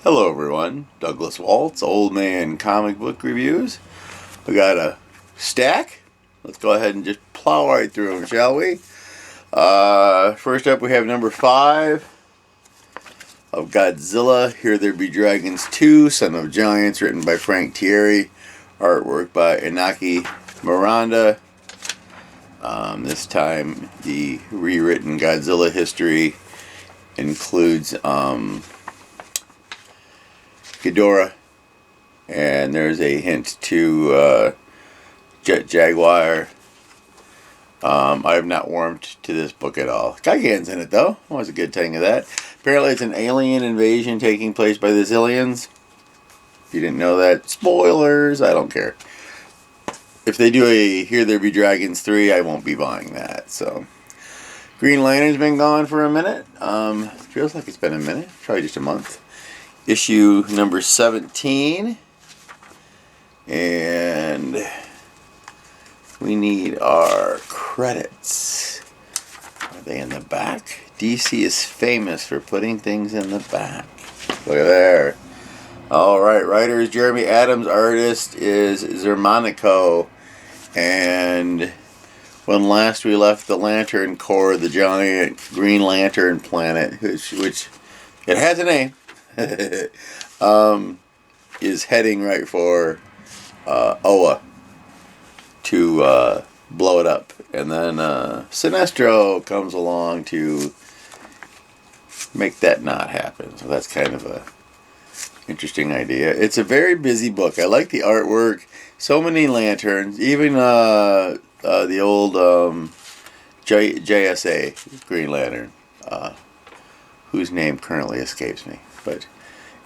Hello everyone, Douglas Waltz, Old Man Comic Book Reviews. We got a stack. Let's go ahead and just plow right through them, shall we? First up we have number 5 of Godzilla, Here There Be Dragons 2, Son of Giants, written by Frank Thierry, artwork by Inaki Miranda. This time the rewritten Godzilla history includes Ghidorah, and there's a hint to Jet Jaguar. I have not warmed to this book at all. Gigan's in it though. Always a good thing of that. Apparently it's an alien invasion taking place by the Zillions. If you didn't know that, spoilers, I don't care. If they do a Here There Be Dragons 3, I won't be buying that. So, Green Lantern's been gone for a minute. Feels like it's been a minute. Probably just a month. Issue number 17. And we need our credits. Are they in the back? DC is famous for putting things in the back. Look at there. Alright, writer is Jeremy Adams, artist is Xermanico. And when last we left the Lantern Corps, the giant Green Lantern planet, which it has a name, is heading right for Oa to blow it up. And then Sinestro comes along to make that not happen. So that's kind of a interesting idea. It's a very busy book. I like the artwork. So many lanterns. Even the old JSA Green Lantern, whose name currently escapes me. But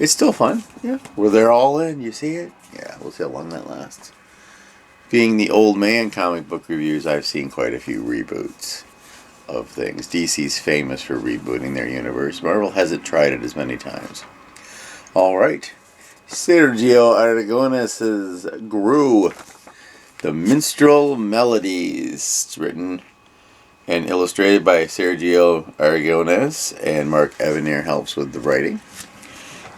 it's still fun. Yeah, where they're all in. You see it? Yeah, we'll see how long that lasts. Being the old man comic book reviews, I've seen quite a few reboots of things. DC's famous for rebooting their universe. Marvel hasn't tried it as many times. Alright. Sergio Aragones' Gru, The Minstrel Melodies. It's written and illustrated by Sergio Aragones, and Mark Evanier helps with the writing.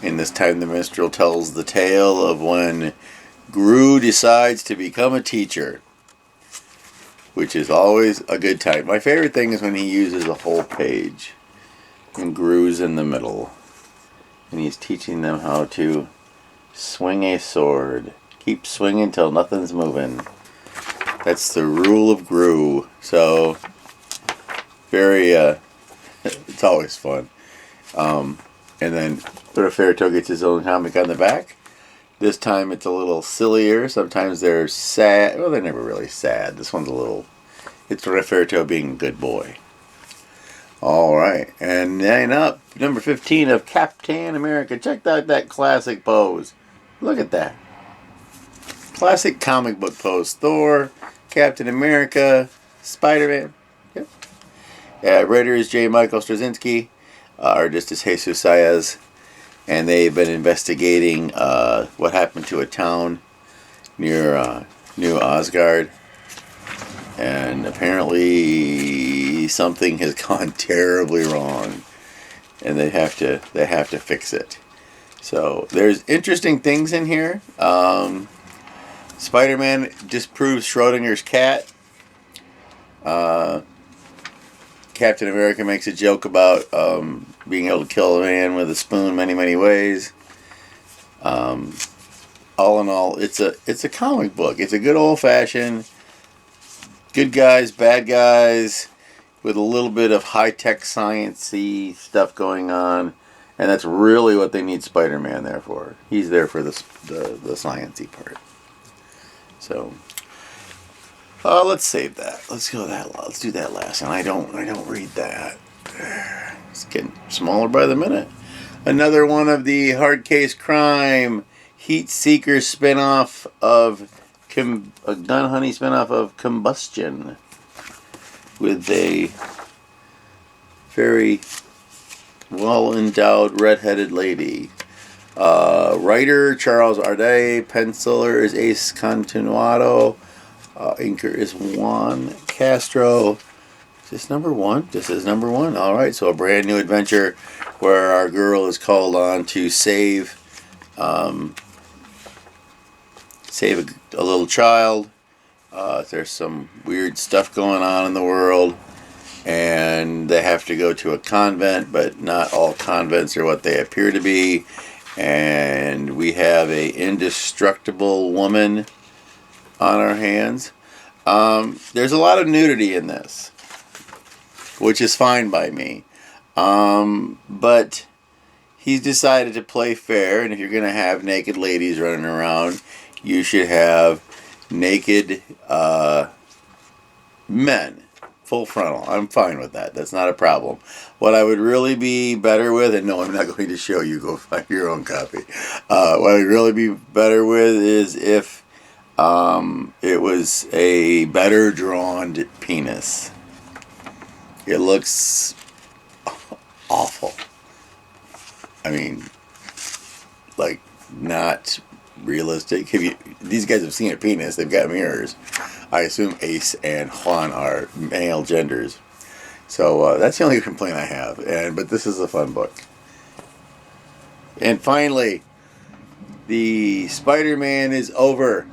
And this time the minstrel tells the tale of when Gru decides to become a teacher, which is always a good time. My favorite thing is when he uses a whole page and Gru's in the middle. And he's teaching them how to swing a sword. Keep swinging till nothing's moving. That's the rule of Gru. So, very, it's always fun. And then Ferrito gets his own comic on the back. This time it's a little sillier. Sometimes they're sad. Well, they're never really sad. This one's a little... It's Ferrito being a good boy. Alright, and then up, number 15 of Captain America. Check out that classic pose. Look at that. Classic comic book pose. Thor, Captain America, Spider-Man. Yep. Writer is J. Michael Straczynski. Artist is Jesus Saez. And they've been investigating what happened to a town near New Asgard. And apparently something has gone terribly wrong, and they have to fix it. So there's interesting things in here. Spider-Man disproves Schrodinger's cat. Captain America makes a joke about being able to kill a man with a spoon many ways. All in all, it's a comic book. It's a good old-fashioned good guys, bad guys, with a little bit of high-tech science-y stuff going on. And that's really what they need Spider-Man there for. He's there for the science-y part. So, let's save that. Let's go that. Let's do that last. And I don't read that. It's getting smaller by the minute. Another one of the Hard Case Crime Heat Seeker spinoff of a Gun Honey spinoff of Combustion, with a very well-endowed red-headed lady. Writer Charles Ardai, penciler is Ace Continuado, inker is Juan Castro. Is this number 1? This is number 1. Alright, so a brand new adventure where our girl is called on to save a little child. There's some weird stuff going on in the world, and they have to go to a convent, but not all convents are what they appear to be. And we have a indestructible woman on our hands. There's a lot of nudity in this, which is fine by me. But he's decided to play fair, and if you're going to have naked ladies running around, you should have naked men, full frontal. I'm fine with that. That's not a problem. What I would really be better with, and no, I'm not going to show you, go find your own copy. What I'd really be better with is if it was a better drawn penis. It looks awful. I mean, like, not realistic. These guys have seen a penis, they've got mirrors. I assume Ace and Juan are male genders. So that's the only complaint I have. But this is a fun book. And finally, the Spider-Man is over.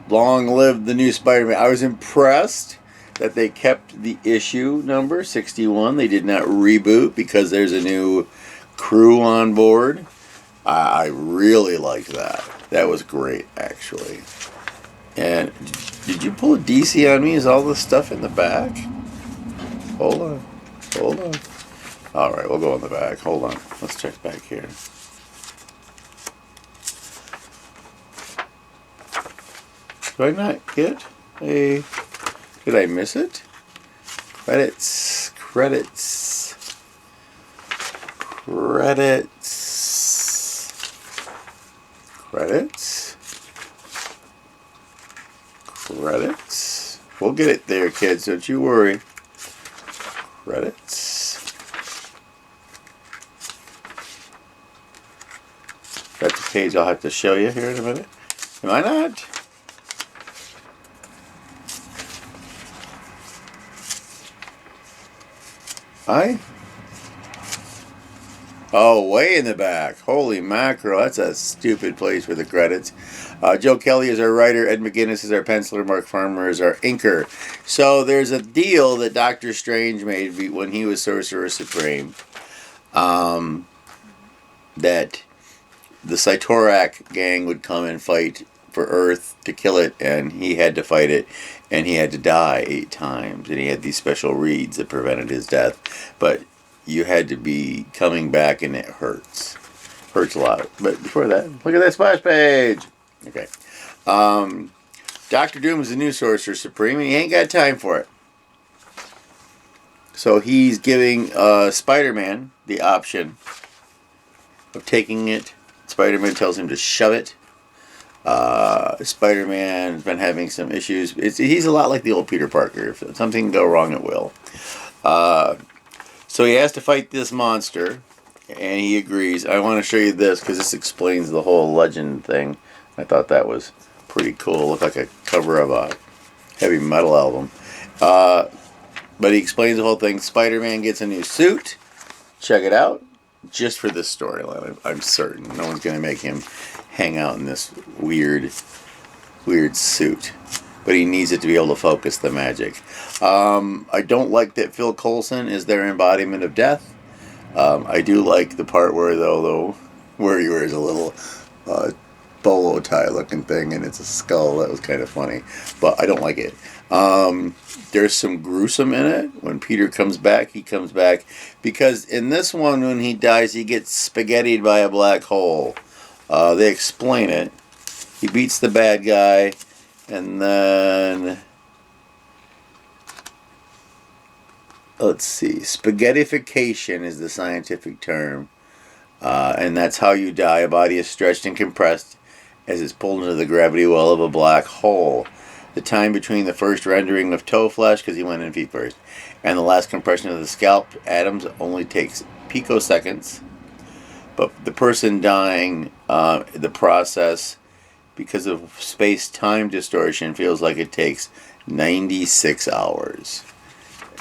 Long live the new Spider-Man. I was impressed that they kept the issue number 61. They did not reboot because there's a new crew on board. I really liked that. That was great, actually. And did you pull a DC on me? Is all this stuff in the back? Hold on. All right, we'll go in the back. Hold on. Let's check back here. Do I not get a... Did I miss it? Credits. We'll get it there, kids. Don't you worry. Credits. That's the page I'll have to show you here in a minute. Am I not? Oh, way in the back. Holy mackerel. That's a stupid place for the credits. Joe Kelly is our writer. Ed McGuinness is our penciler. Mark Farmer is our inker. So there's a deal that Doctor Strange made when he was Sorcerer Supreme. That the Cytorak gang would come and fight for Earth to kill it, and he had to fight it, and he had to die 8 times, and he had these special reeds that prevented his death. But you had to be coming back, and it hurts. Hurts a lot. But before that, look at that splash page. Okay. Doctor Doom is the new Sorcerer Supreme, and he ain't got time for it. So he's giving Spider-Man the option of taking it. Spider-Man tells him to shove it. Spider-Man's been having some issues. He's a lot like the old Peter Parker. If something can go wrong, it will. So he has to fight this monster, and he agrees. I want to show you this because this explains the whole legend thing. I thought that was pretty cool. It looked like a cover of a heavy metal album. But he explains the whole thing. Spider-Man gets a new suit. Check it out. Just for this storyline, I'm certain. No one's going to make him hang out in this weird suit. But he needs it to be able to focus the magic. I don't like that Phil Coulson is their embodiment of death. I do like the part where where he wears a little bolo tie looking thing and it's a skull. That was kind of funny. But I don't like it. There's some gruesome in it. When Peter comes back, he comes back. Because in this one, when he dies, he gets spaghettied by a black hole. They explain it. He beats the bad guy. And then, let's see, spaghettification is the scientific term. And that's how you die. A body is stretched and compressed as it's pulled into the gravity well of a black hole. The time between the first rendering of toe flesh, because he went in feet first, and the last compression of the scalp atoms only takes picoseconds. But the person dying, the process, because of space-time distortion, feels like it takes 96 hours.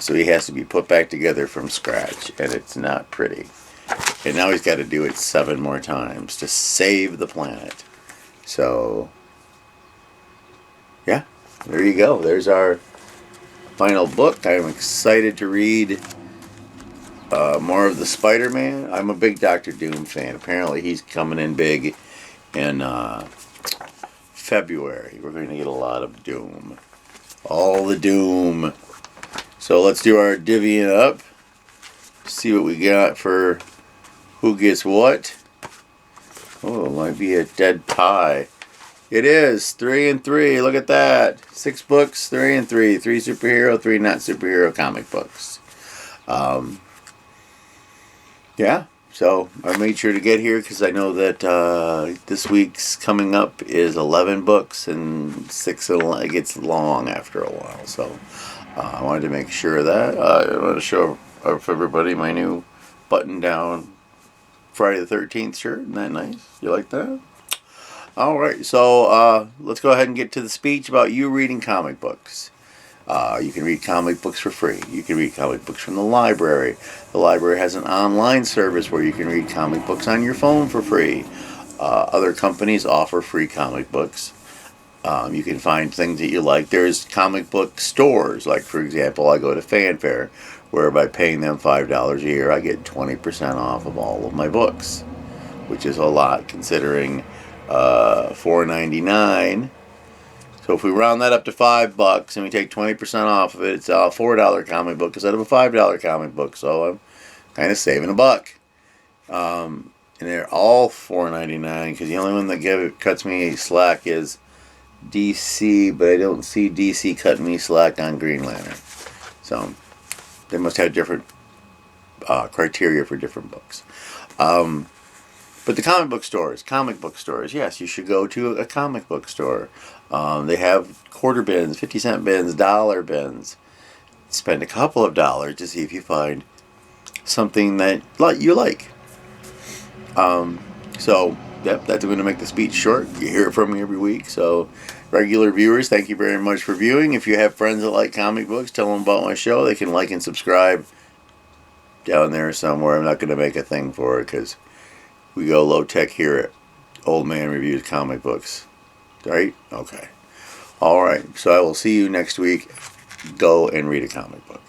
So he has to be put back together from scratch, and it's not pretty. And now he's got to do it 7 more times to save the planet. So, yeah, there you go. There's our final book. I'm excited to read more of the Spider-Man. I'm a big Doctor Doom fan. Apparently he's coming in big in February. We're going to get a lot of Doom. All the Doom. So let's do our divvying up. See what we got for who gets what. Oh, it might be a dead tie. It is 3 and 3. Look at that. 6 books, 3 and 3. 3 superhero, 3 not superhero comic books. Yeah. So I made sure to get here because I know that this week's coming up is 11 books and 6 it gets long after a while. So I wanted to make sure of that. I want to show for everybody my new button-down Friday the 13th shirt. Isn't that nice? You like that? All right. So let's go ahead and get to the speech about you reading comic books. You can read comic books for free. You can read comic books from the library. The library has an online service where you can read comic books on your phone for free. Other companies offer free comic books. You can find things that you like. There's comic book stores. Like, for example, I go to Fanfare, where by paying them $5 a year, I get 20% off of all of my books, which is a lot considering $4.99. So if we round that up to $5 and we take 20% off of it, it's a $4 comic book instead of a $5 comic book. So I'm kind of saving a buck. And they're all $4.99 because the only one that cuts me slack is DC, but I don't see DC cutting me slack on Green Lantern. So they must have different criteria for different books. But the comic book stores, yes, you should go to a comic book store. They have quarter bins, 50-cent bins, dollar bins. Spend a couple of dollars to see if you find something that you like. So, yep, that's going to make the speech short. You hear it from me every week. So, regular viewers, thank you very much for viewing. If you have friends that like comic books, tell them about my show. They can like and subscribe down there somewhere. I'm not going to make a thing for it because we go low tech here at Old Man Reviews Comic Books. Right? Okay. All right. So I will see you next week. Go and read a comic book.